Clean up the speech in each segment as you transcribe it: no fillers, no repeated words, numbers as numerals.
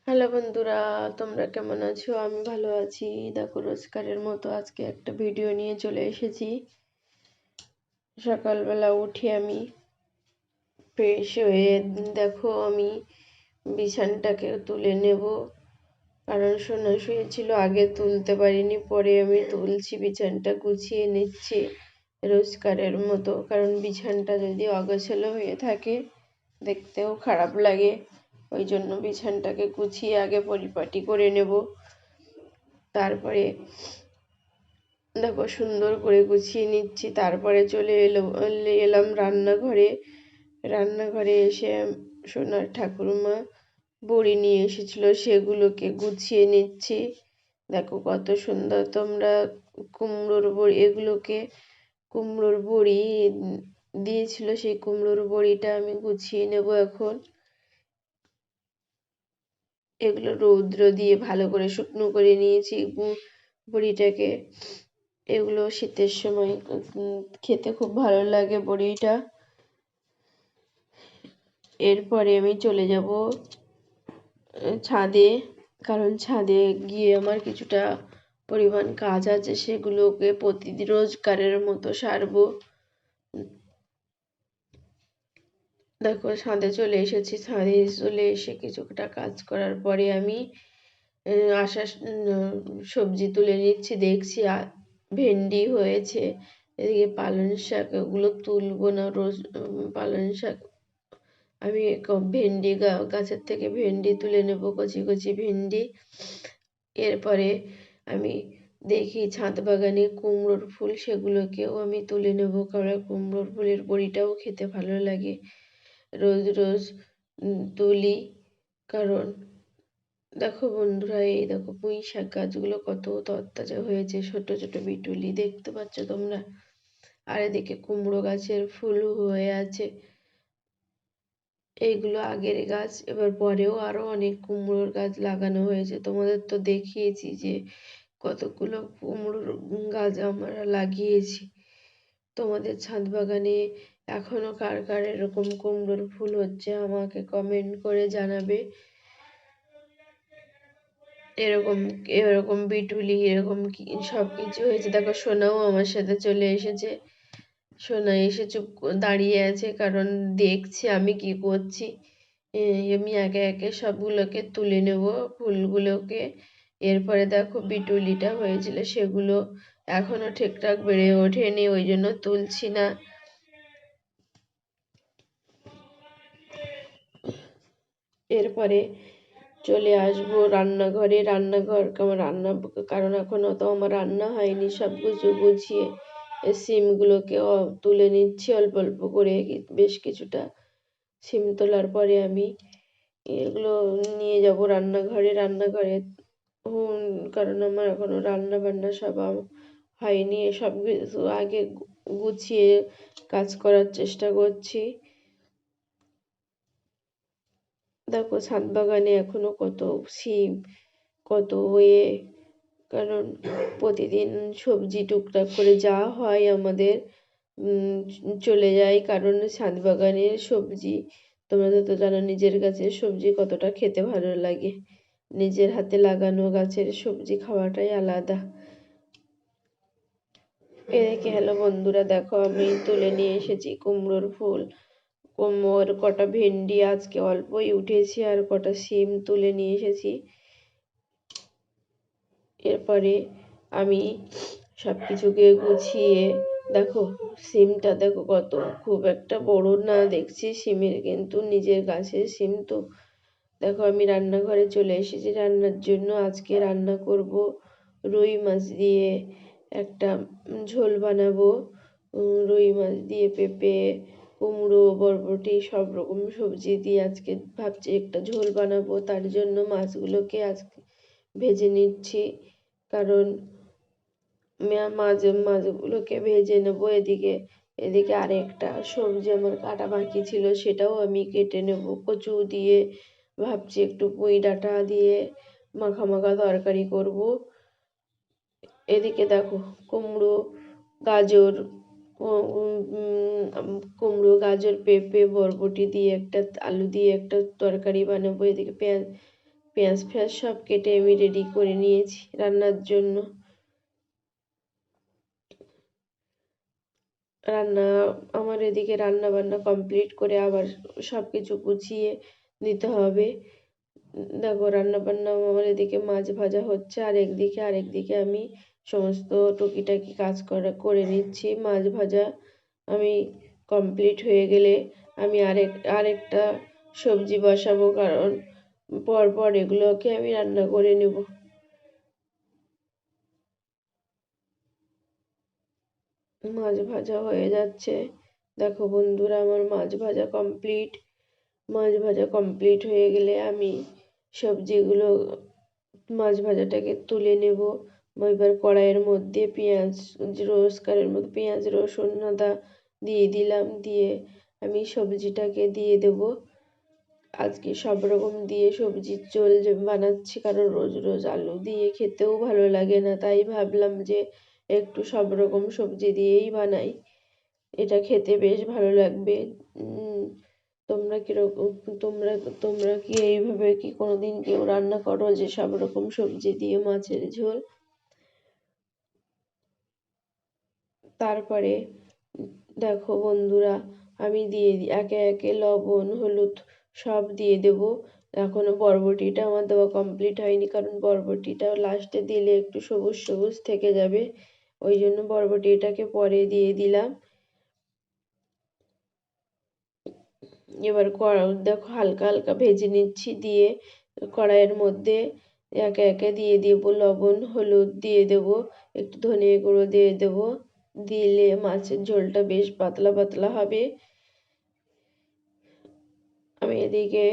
Hello বন্ধুরা, তোমরা কেমন আছো? আমি ভালো আছি। দেখো, রোজকারের মতো আজকে একটা ভিডিও নিয়ে চলে এসেছি। সকালবেলা উঠে আমি ফ্রেশ হয়ে দেখো আমি বিছানাটাকে তুলে নেব, কারণ সোনা শুয়েছিল, আগে তুলতে পারিনি, পরে আমি তুলছি, বিছানাটা গুছিয়ে নিচ্ছি রোজকারের মতো। কারণ বিছানাটা যদি অগোছালো হয়ে থাকে দেখতেও খারাপ লাগে, ওই জন্য বিছানাটাকে গুছিয়ে আগে পরিপাটি করে নেব। তারপরে দেখো সুন্দর করে গুছিয়ে নিচ্ছি। তারপরে এলাম রান্নাঘরে। রান্নাঘরে এসে সোনার ঠাকুরমা বড়ি নিয়ে এসেছিল, সেগুলোকে গুছিয়ে নিচ্ছি। দেখো কত সুন্দর। তোমরা কুমড়োর বড়ি, এগুলোকে কুমড়োর বড়ি দিয়েছিল, সেই কুমড়োর বড়িটা আমি গুছিয়ে নেব এখন। এগুলো রৌদ্র দিয়ে ভালো করে শুকনো করে নিয়েছি বড়িটাকে। এগুলো শীতের সময় খেতে খুব ভালো লাগে বড়িটা। এরপরে আমি চলে যাব ছাদে, কারণ ছাদে গিয়ে আমার কিছুটা পরিমাণ কাজ আছে, সেগুলোকে প্রতিদিন রোজকারের মতো সারবো। দেখো ছাদে চলে এসেছি। ছাদে চলে এসে কিছুটা কাজ করার পরে আমি সবজি তুলে নিচ্ছি। দেখছি ভেন্ডি হয়েছে, এদিকে পালং শাক, ওগুলো তুলবো না। পালং শাক আমি ভেন্ডি গাছের থেকে ভেন্ডি তুলে নেব, কচি কচি ভেন্ডি। এরপরে আমি দেখি ছাদ বাগানে কুমড়োর ফুল, সেগুলোকেও আমি তুলে নেব, কারণ কুমড়োর ফুলের বড়িটাও খেতে ভালো লাগে। রোজ রোজ তুলি, কারণ দেখো বন্ধুরা, এই দেখো পুঁই শাক গাছগুলো কত তরতাজা হয়েছে, ছোট ছোট বিটুলি দেখতে পাচ্ছ তোমরা। আর এদিকে কুমড়ো গাছের ফুল হয়ে আছে। এইগুলো আগের গাছ, এবার পরেও আরো অনেক কুমড়োর গাছ লাগানো হয়েছে। তোমাদের তো দেখিয়েছি যে কতগুলো কুমড়োর গাছ আমরা লাগিয়েছি। তোমাদের ছাদ বাগানে এখনো কার কার এরকম কুমড়োর ফুল হচ্ছে আমাকে কমেন্ট করে জানাবে। এরকম এরকম বিটুলি, এরকম সব কিছু হয়েছে। দেখো সোনাও আমার সাথে চলে এসেছে। সোনা এসে চুপ দাঁড়িয়ে আছে, কারণ দেখছে আমি কি করছি। আমি একে একে সবগুলোকে তুলে নেব, ফুলগুলোকে। এরপরে দেখো বিটুলিটা হয়েছিল, সেগুলো এখনো ঠিকঠাক বেড়ে ওঠেনি, ওই জন্য তুলছি না। এরপরে চলে আসবো রান্নাঘরে। কারণ এখনো তো আমার রান্না হয়নি। সব কিছু গুছিয়ে সিমগুলোকেও তুলে নিচ্ছি অল্প অল্প করে, বেশ কিছুটা সিম তোলার পরে আমি এগুলো নিয়ে যাব রান্নাঘরে। কারণ আমার এখনো রান্না বান্না সব হয়নি, সব কিছু আগে গুছিয়ে কাজ করার চেষ্টা করছি। দেখো ছাদ বাগানে এখনো কত সিম, কত কারণ প্রতিদিন সবজি টুকটাক করে যা হয় আমাদের চলে যায়, কারণ ছাদ বাগানের সবজি তোমরা তো জানো, নিজের গাছের সবজি কতটা খেতে ভালো লাগে। নিজের হাতে লাগানো গাছের সবজি খাওয়াটাই আলাদা। এদিকে হ্যালো বন্ধুরা, দেখো আমি তুলে নিয়ে এসেছি কুমড়োর ফুল, কটা ভেন্ডি আজকে অল্পই উঠেছে, আর কটা সিম তুলে নিয়ে এসেছি। এরপরে আমি সব কিছুকে গুছিয়ে, দেখো সিমটা দেখো কত, খুব একটা বড় না দেখছি সিমের, কিন্তু নিজের গাছের সিম তো। দেখো আমি রান্নাঘরে চলে এসেছি রান্নার জন্য। আজকে রান্না করব রুই মাছ দিয়ে একটা ঝোল বানাবো। রুই মাছ দিয়ে পেঁপে, কুমড়ো, বরবটি সব রকম সবজি দিয়ে আজকে ভাবছি একটা ঝোল বানাবো। তার জন্য মাছগুলোকে আজকে ভেজে নিচ্ছি, কারণ মাছগুলোকে ভেজে নেব। এদিকে আরেকটা সবজি আমার কাটা বাকি ছিল, সেটাও আমি কেটে নেব। কচু দিয়ে ভাবছি একটু পুঁই ডাঁটা দিয়ে মাখা মাখা তরকারি করব। এদিকে দেখো কুমড়ো, গাজর, কুমড়ো, গাজর, পেঁপে, বরবটি দিয়ে একটা, আলু দিয়ে একটা তরকারি বানাবো। এদিকে পেঁয়াজ ফেঁয়াজ সব কেটে আমি রেডি করে নিয়েছি রান্নার জন্য। আমার এদিকে রান্না বান্না কমপ্লিট করে আবার সবকিছু গুছিয়ে নিতে হবে। দেখো রান্না বান্না আমার এদিকে মাছ ভাজা হচ্ছে, আর একদিকে আমি সমস্ত টুকিটাকি কাজ করে নিচ্ছি। মাছ ভাজা আমি কমপ্লিট হয়ে গেলে আমি আরেকটা সবজি বসাবো, কারণ পরপর এগুলোকে আমি রান্না করে নেব। মাছ ভাজা হয়ে যাচ্ছে। দেখো বন্ধুরা, আমার মাছ ভাজা কমপ্লিট হয়ে গেলে আমি সবজিগুলো, মাছ ভাজাটাকে তুলে নেব। এবার কড়াইয়ের মধ্যে পেঁয়াজ রসুন আদা দিয়ে দিলাম, দিয়ে আমি সবজিটাকে দিয়ে দেব। আজকে সব রকম দিয়ে সবজির ঝোল বানাচ্ছি, কারণ রোজ রোজ আলু দিয়ে খেতেও ভালো লাগে না, তাই ভাবলাম যে একটু সব রকম সবজি দিয়েই বানাই, এটা খেতে বেশ ভালো লাগবে। তোমরা কিরকম তোমরা তোমরা কি এইভাবে কি কোনোদিন কেউ রান্না করো যে সব রকম সবজি দিয়ে মাছের ঝোল? তারপরে দেখো বন্ধুরা, আমি দিয়ে একে একে লবণ হলুদ সব দিয়ে দেব। এখনো বরবটিটা আমার দেওয়া কমপ্লিট হয়নি, কারণ বরবটিটা লাস্টে দিলে একটু সবুজ সবুজ থেকে যাবে, ওই জন্য বরবটিটাকে পরে দিয়ে দিলাম। এবার দেখো হালকা হালকা ভেজে নিচ্ছি, দিয়ে কড়াইয়ের মধ্যে একে একে দিয়ে দেবো লবণ হলুদ দিয়ে দেবো, একটু ধনিয়া গুঁড়ো দিয়ে দেবো, দিলে মাছের ঝোলটা বেশ পাতলা পাতলা হবে। আমি এদিকে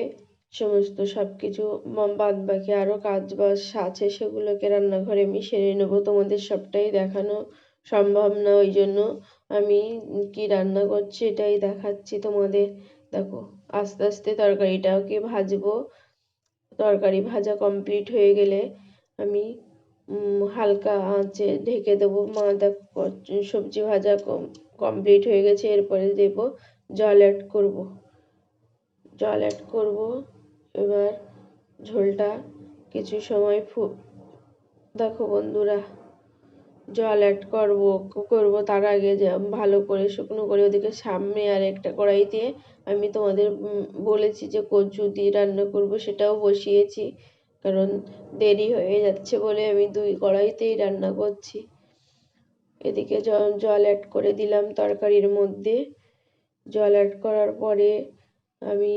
সমস্ত সবকিছু বাদ বাকি আরো কাজ বাজ আছে, সেগুলোকে রান্নাঘরে আমি সেরে নেবো। তোমাদের সবটাই দেখানো সম্ভব না, ওই জন্য আমি কি রান্না করছি এটাই দেখাচ্ছি তোমাদের। দেখো আস্তে আস্তে তরকারিটাকে ভাজবো। তরকারি ভাজা কমপ্লিট হয়ে গেলে আমি হালকা আঁচে ঢেকে দেবো। দেখো সবজি ভাজা কমপ্লিট হয়ে গেছে, এরপরে দেব জল অ্যাড করব। এবার ঝোলটা কিছু সময় দেখো বন্ধুরা, জল অ্যাড করব তার আগে যে ভালো করে শুকনো করে ওদিকে সামনে আর একটা কড়াইতে আমি তোমাদের বলেছি যে কচু দিয়ে রান্না করব, সেটাও বসিয়েছি, কারণ দেরি হয়ে যাচ্ছে বলে আমি দুই কড়াইতেই রান্না করছি। এদিকে জল অ্যাড করে দিলাম তরকারির মধ্যে। জল অ্যাড করার পরে আমি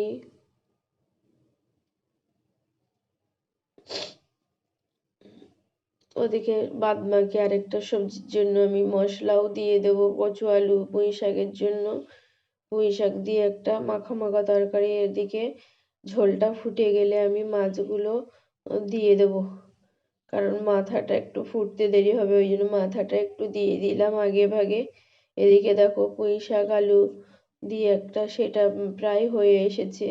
ওদিকে বাদ বাকি আরেকটা সবজির জন্য আমি মশলাও দিয়ে দেব। কচু আলু পুঁই শাকের জন্য পুঁই শাক দিয়ে একটা মাখা মাখা তরকারি। এদিকে ঝোলটা ফুটে গেলে আমি মাছগুলো দিয়ে দেব, কারণ মাথাটা একটু ফুটতে দেরি হবে, ওই জন্য মাথাটা একটু দিয়ে দিলাম আগে ভাগে। এদিকে দেখো পুঁই শাক আলু দিয়ে একটা সেটা প্রায় হয়ে এসেছে।